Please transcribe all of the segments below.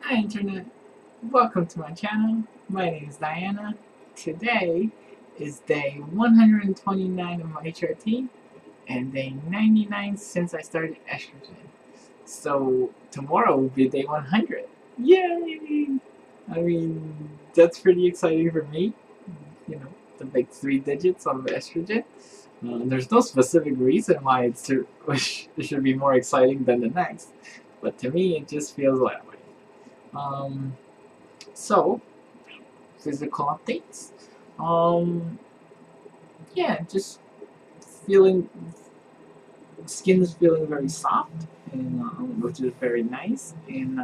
Hi Internet, welcome to my channel. My name is Diana. Today is day 129 of my HRT and day 99 since I started estrogen. So tomorrow will be day 100. Yay! I mean, that's pretty exciting for me. You know, the big 3 digits of estrogen. There's no specific reason why it should be more exciting than the next, but to me it just feels that way. Um, so, physical updates. Um, yeah, just feeling skin is feeling very soft, and which is very nice. And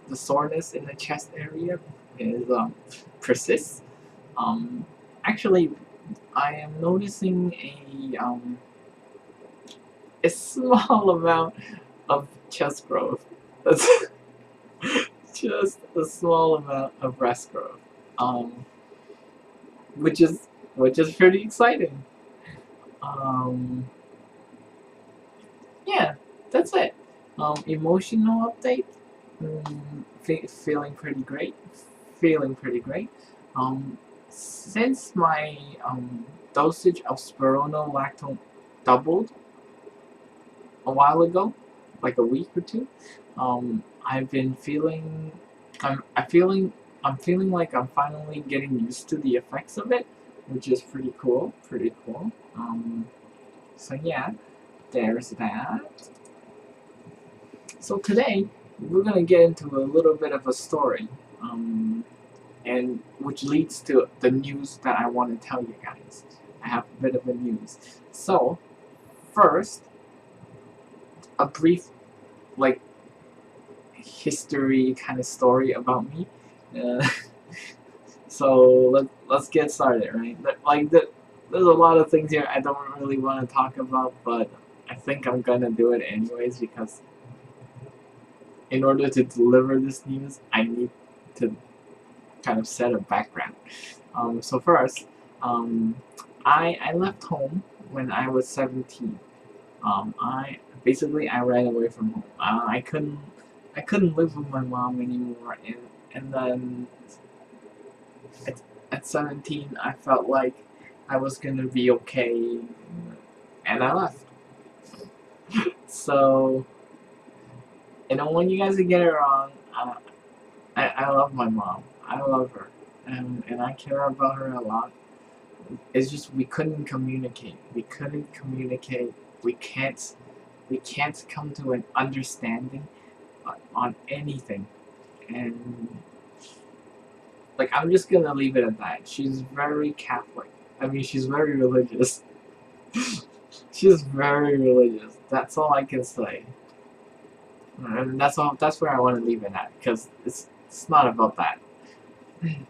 the soreness in the chest area is persists. Um, actually, I am noticing a small amount of chest growth. That's just a small amount of breast growth. Um, which is pretty exciting. Um, yeah, that's it. Emotional update. Feeling pretty great. Feeling pretty great. Since my dosage of spironolactone doubled a while ago, like a week or two, I've been feeling. I'm feeling like I'm finally getting used to the effects of it, which is pretty cool. Pretty cool. So yeah, there's that. So today we're gonna get into a little bit of a story, and which leads to the news that I want to tell you guys. I have a bit of a news. So first, a brief like history kind of story about me. Uh, so let's get started, right? There's a lot of things here I don't really want to talk about, but I think I'm gonna do it anyways because in order to deliver this news, I need to kind of set a background. So first, um, I left home when I was 17. I ran away from home. I couldn't live with my mom anymore, and then at, at 17 I felt like I was gonna be okay, and I left. So I don't want you guys to get it wrong. I love my mom. I love her, and I care about her a lot. It's just we couldn't communicate. We couldn't communicate. We can't. We can't come to an understanding on anything. And like I'm just gonna leave it at that. She's very Catholic. I mean, she's very religious. She's very religious. That's all I can say. And that's all. That's where I want to leave it at because it's not about that.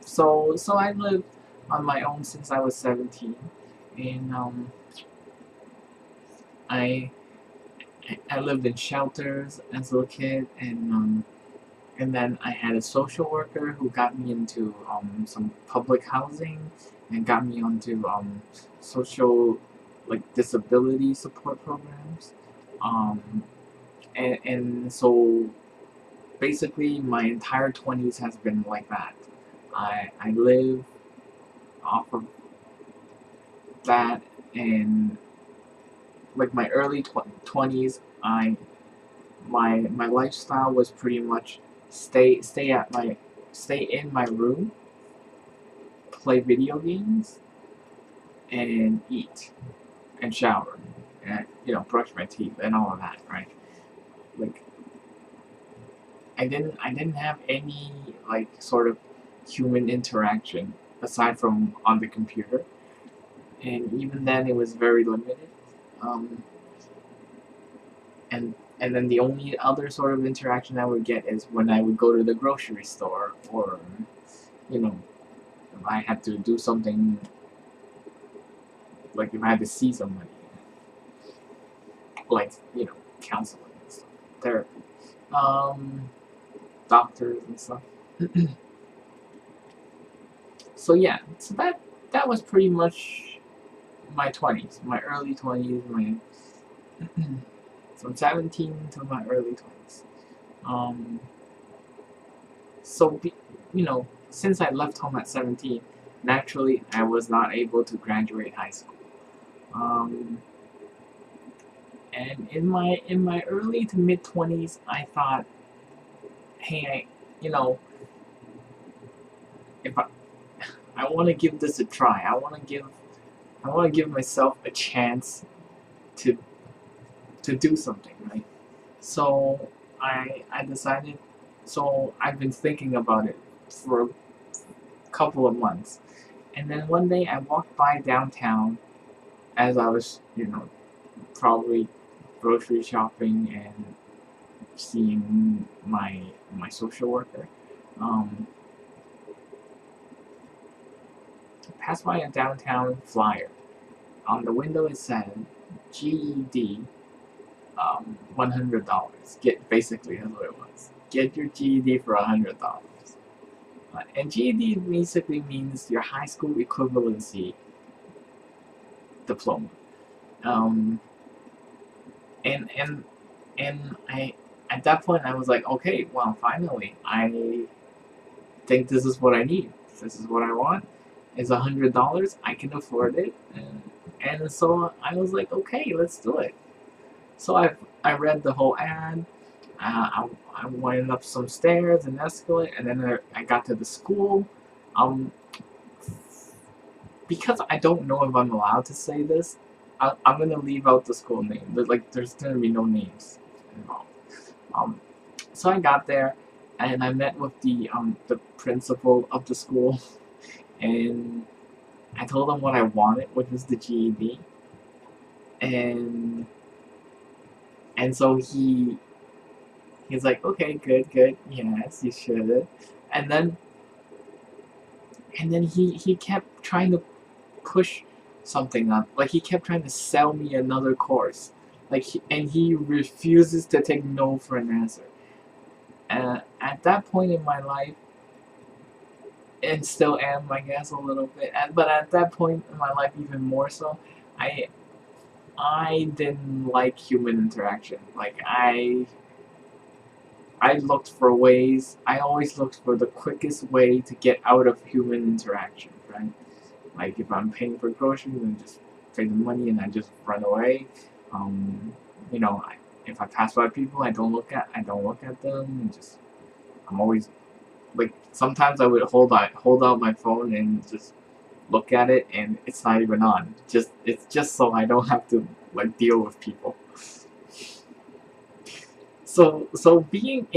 So I lived on my own since I was 17, and I I lived in shelters as a little kid, and then I had a social worker who got me into some public housing and got me onto social disability support programs, um, and so basically my entire 20s has been like that. I live off of that, and like my early 20s, my lifestyle was pretty much stay in my room, play video games, and eat and shower, and brush my teeth and all of that, right? Like I didn't have any like sort of human interaction aside from on the computer, and even then it was very limited. Um, and then the only other sort of interaction I would get is when I would go to the grocery store, or you know if I had to do something, like if I had to see somebody, like counseling and stuff, therapy, um, doctors and stuff. So yeah, so that was pretty much my 20s, my early 20s, my from 17 to my early 20s. So, since I left home at 17, naturally I was not able to graduate high school. Um, and in my early to mid 20s, I thought, hey, if I want to give this a try. I want to give myself a chance to do something, right? So I decided. So I've been thinking about it for a couple of months, and then one day I walked by downtown as I was, probably grocery shopping and seeing my social worker. Um, Passed by a downtown flyer. On the window it said GED, $100. Basically that's what it was. Get your GED for $100. And GED basically means your high school equivalency diploma. Um, and and and I at that point I was like, okay, well, finally, I think this is what I need. This is what I want. It's $100. I can afford it, and so I was like, okay, let's do it. So I read the whole ad. I went up some stairs and escalator, and then I got to the school. Um, because I don't know if I'm allowed to say this, I'm gonna leave out the school name. There's gonna be no names involved. Um, so I got there, and I met with the principal of the school, and I told him what I wanted, which was the GED, and so he's like, okay, good, yes, you should, and then he kept trying to push something up, like he kept trying to sell me another course, and he refuses to take no for an answer. At that point in my life, and still am, I guess, a little bit. But at that point in my life, even more so, I didn't like human interaction. I looked for ways. I always looked for the quickest way to get out of human interaction, right? Like if I'm paying for groceries, I just pay the money and I just run away. Um, if I pass by people, I don't look at them. I'm always like sometimes I would hold out my phone and just look at it and it's not even on. It's just so I don't have to like deal with people. So being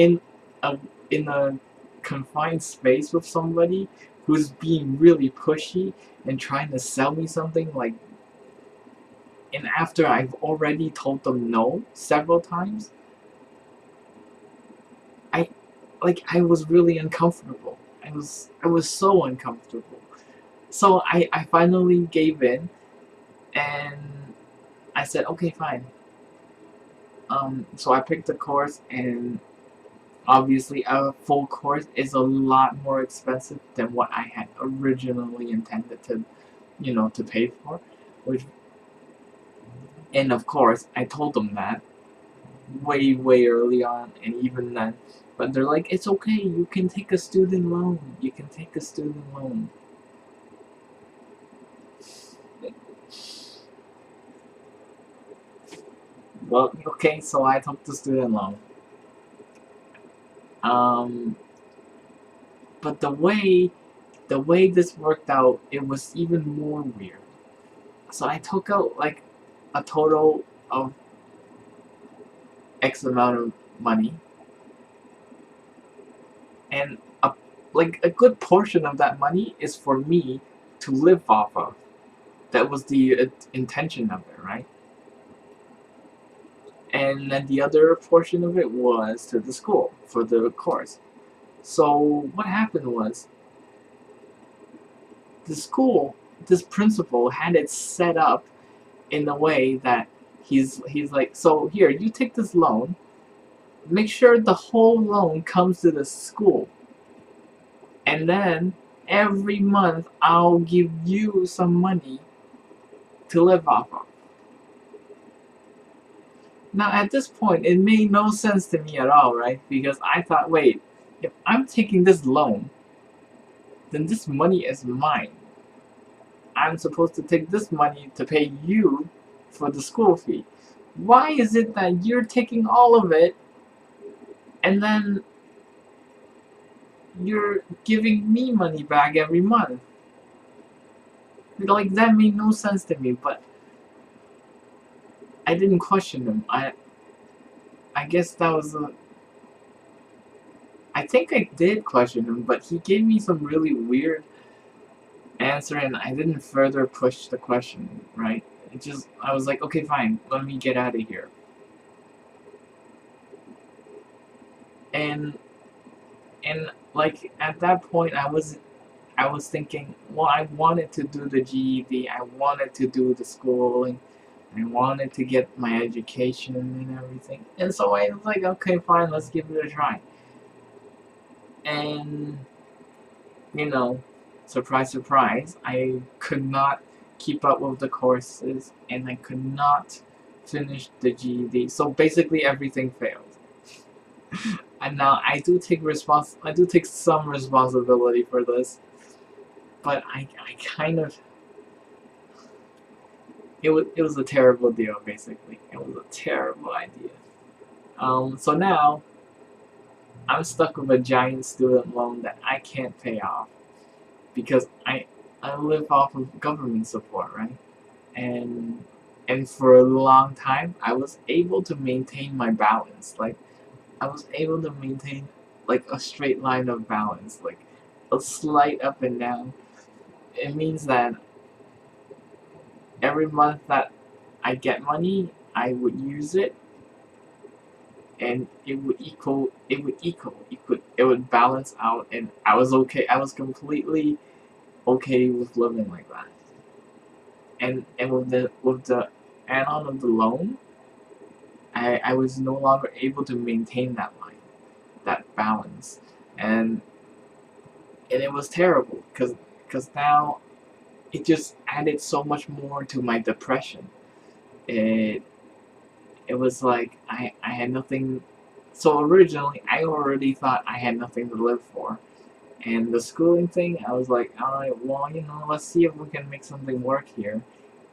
a in a confined space with somebody who's being really pushy and trying to sell me something and after I've already told them no several times, I I was really uncomfortable. I was so uncomfortable. So I finally gave in and I said, okay, fine. So I picked a course, and obviously a full course is a lot more expensive than what I had originally intended to pay for. Which, and of course, I told them that way early on, and even then, but they're like, it's okay, you can take a student loan. You can take a student loan. Well, okay, so I took the student loan. Um, but the way this worked out, it was even more weird. So I took out like a total of X amount of money, and a good portion of that money is for me to live off of. That was the intention of it, right? And then the other portion of it was to the school for the course. So what happened was the school, this principal had it set up in a way that he's like, so here, you take this loan, make sure the whole loan comes to the school, and then every month I'll give you some money to live off of. Now at this point, it made no sense to me at all, right? Because I thought, wait, if I'm taking this loan, then this money is mine. I'm supposed to take this money to pay you for the school fee. Why is it that you're taking all of it and then you're giving me money back every month? Like, that made no sense to me, but I didn't question him. I guess that was a. I think I did question him, but he gave me some really weird answer, and I didn't further push the question. Right? It just I was like, okay, fine, let me get out of here. And like at that point, I was thinking, well, I wanted to do the GED, I wanted to do the schooling, I wanted to get my education and everything, and so I was like, okay, fine, let's give it a try. And you know, surprise, surprise, I could not keep up with the courses, and I could not finish the GED. So basically, everything failed. And now I do take some responsibility for this, but I kind of it was a terrible deal. Basically, it was a terrible idea. So now I'm stuck with a giant student loan that I can't pay off because I live off of government support, right? And for a long time I was able to maintain my balance. Like, I was able to maintain like a straight line of balance, like a slight up and down. It means that every month that I get money, I would use it, and it would balance out, and I was okay. I was completely okay with living like that. And with the add-on of the loan, I was no longer able to maintain that line, that balance, and it was terrible because now it just added so much more to my depression. It it was like I had nothing. So originally, I already thought I had nothing to live for, and the schooling thing, I was like, all right, well, let's see if we can make something work here.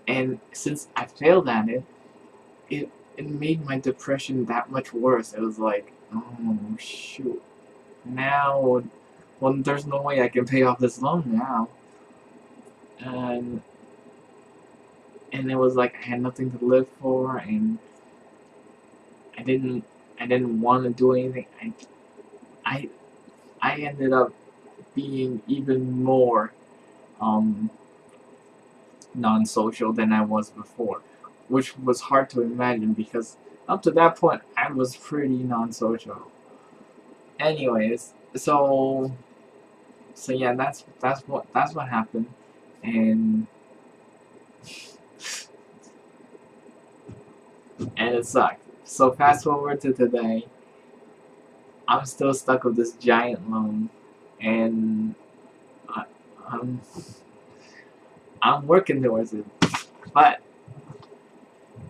And since I failed at it, it it made my depression that much worse. It was like, oh shoot, now, well, there's no way I can pay off this loan now, and it was like I had nothing to live for, and I didn't I didn't want to do anything. I I ended up being even more um non-social than I was before, which was hard to imagine because up to that point I was pretty non-social. Anyways, so yeah, that's what happened, and it sucked. So fast forward to today, I'm still stuck with this giant loan, and I, I'm I'm working towards it. But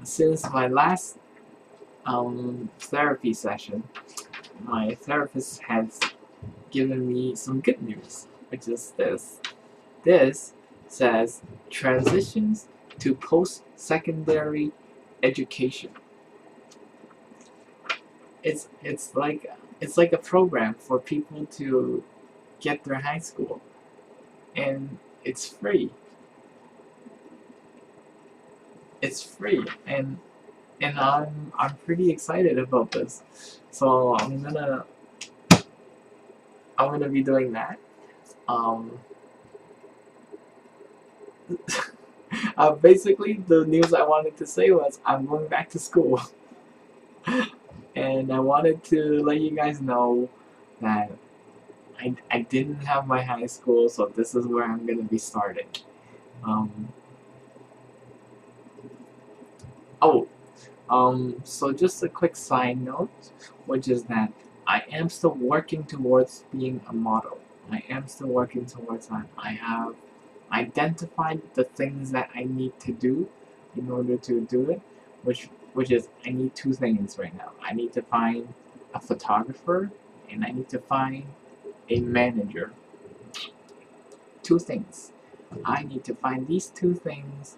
since my last therapy session, my therapist has given me some good news, which is this. This says transitions to post-secondary education. It's like a program for people to get their high school, and it's free. It's free, and I'm pretty excited about this. So I'm gonna be doing that. Um, Basically, the news I wanted to say was I'm going back to school, and I wanted to let you guys know that I didn't have my high school, so this is where I'm gonna be starting. Um, oh, so just a quick side note, which is that I am still working towards being a model. I am still working towards that. I have identified the things that I need to do in order to do it, which which is I need two things right now. I need to find a photographer and I need to find a manager. Two things. I need to find these two things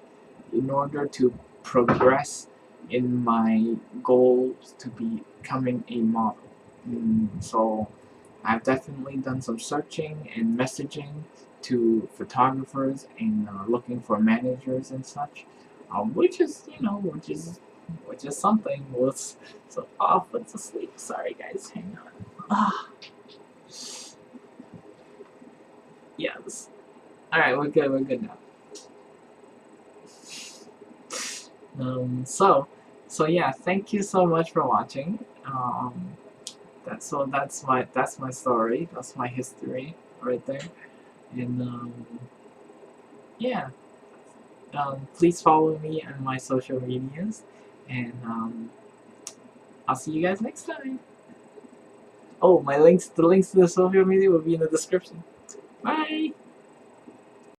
in order to progress in my goals to becoming a model. So I've definitely done some searching and messaging to photographers and looking for managers and such, which is which is something. So off went to sleep. Sorry guys, hang on. Ah, yes. All right, we're good. We're good now. So yeah, thank you so much for watching. That's my story. That's my history right there. And yeah, please follow me on my social medias, and I'll see you guys next time. Oh, the links to the social media will be in the description. Bye.